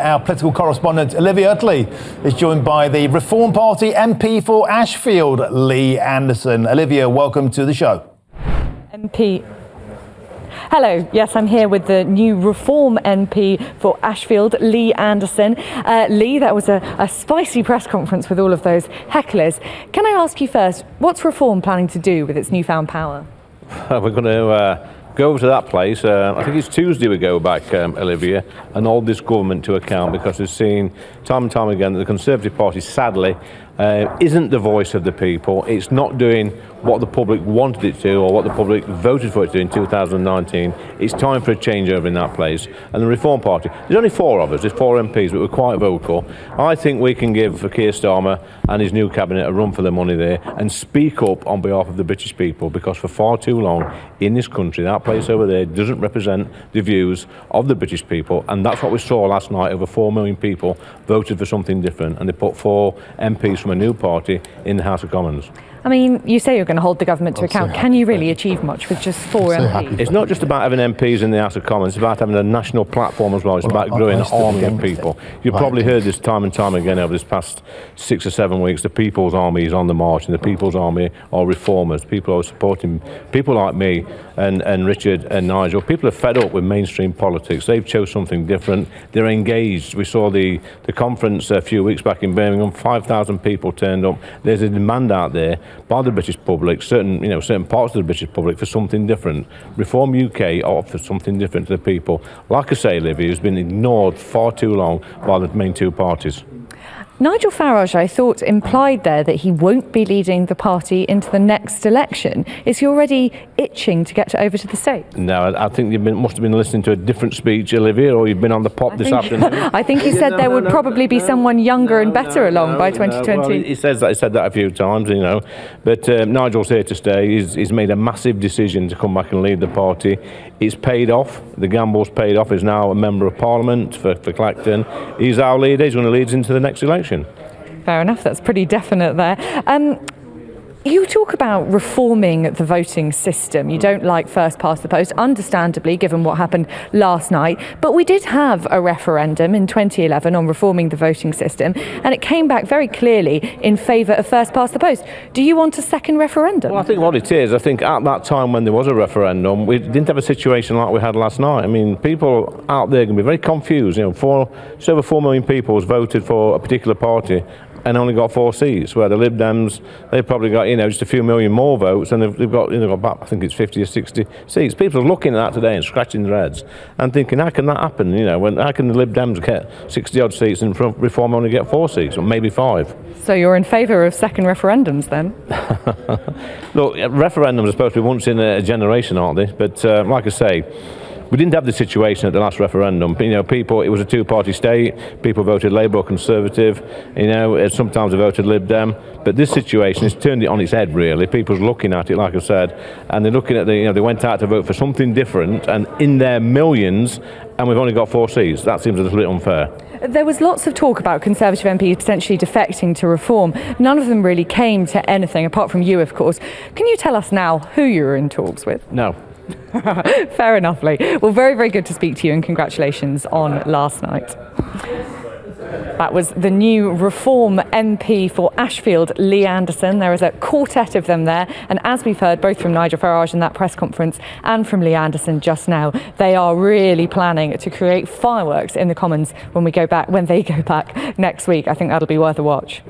our political correspondent Olivia Utley is joined by the Reform Party MP for Ashfield, Lee Anderson. Olivia, welcome to the show. MP. Hello, yes, I'm here with the new Reform MP for Ashfield, Lee Anderson. Lee, that was a spicy press conference with all of those hecklers. Can I ask you first, what's Reform planning to do with its newfound power? We're going to go over to that place. I think it's Tuesday we go back, Olivia, and hold this government to account, because we've seen time and time again that the Conservative Party, sadly, isn't the voice of the people. It's not doing what the public wanted it to, or what the public voted for it to do in 2019. It's time for a changeover in that place. And the Reform Party, there's only four of us, there's four MPs, but we're quite vocal. I think we can give Keir Starmer and his new cabinet a run for their money there and speak up on behalf of the British people, because for far too long in this country, that place over there doesn't represent the views of the British people. And that's what we saw last night. Over 4 million people voted for something different, and they put 4 MPs from a new party in the House of Commons. I mean, you say you're going to hold the government to account. Can you really achieve much with just 4 MPs? It's not just about having MPs in the House of Commons, it's about having a national platform as well. It's about growing an army of people. You've probably heard this time and time again over this past 6 or 7 weeks. The People's Army is on the march, and the People's Army are reformers. People are supporting people like me and Richard and Nigel. People are fed up with mainstream politics. They've chose something different. They're engaged. We saw the conference a few weeks back in Birmingham. 5,000 people turned up. There's a demand out there by the British public, certain parts of the British public, for something different. Reform UK offers something different to the people. Like I say, Livy, has been ignored far too long by the main two parties. Nigel Farage, I thought, implied there that he won't be leading the party into the next election. Is he already itching to get over to the States? No, I think you must have been listening to a different speech, Olivia, or you've been on the pop this afternoon. I think he said there would probably be someone younger and better along by 2020. Well, he said that a few times, But Nigel's here to stay. He's made a massive decision to come back and lead the party. It's paid off. The gamble's paid off. He's now a member of Parliament for Clacton. He's our leader. He's going to lead us into the next election. Fair enough, that's pretty definite there. You talk about reforming the voting system. You don't like first past the post, understandably, given what happened last night. But we did have a referendum in 2011 on reforming the voting system, and it came back very clearly in favour of first past the post. Do you want a second referendum? Well, I think what it is, I think at that time when there was a referendum, we didn't have a situation like we had last night. I mean, people out there can be very confused. Over 4 million people has voted for a particular party and only got 4 seats, where the Lib Dems, they've probably got, just a few million more votes, and they've got about, I think it's 50 or 60 seats. People are looking at that today and scratching their heads and thinking, how can that happen? How can the Lib Dems get 60 odd seats and Reform only get 4 seats, or maybe 5? So you're in favour of second referendums then? Look, referendums are supposed to be once in a generation, aren't they? But like I say, we didn't have the situation at the last referendum. People, it was a two-party state. People voted Labour or Conservative. Sometimes they voted Lib Dem. But this situation has turned it on its head, really. People's looking at it, like I said, and they're looking at they went out to vote for something different, and in their millions, and we've only got 4 seats. That seems a little bit unfair. There was lots of talk about Conservative MPs potentially defecting to Reform. None of them really came to anything, apart from you, of course. Can you tell us now who you were in talks with? No. Fair enough, Lee. Well, very, very good to speak to you, and congratulations on last night. That was the new Reform MP for Ashfield, Lee Anderson. There is a quartet of them there, and as we've heard both from Nigel Farage in that press conference and from Lee Anderson just now, they are really planning to create fireworks in the Commons when they go back next week. I think that'll be worth a watch.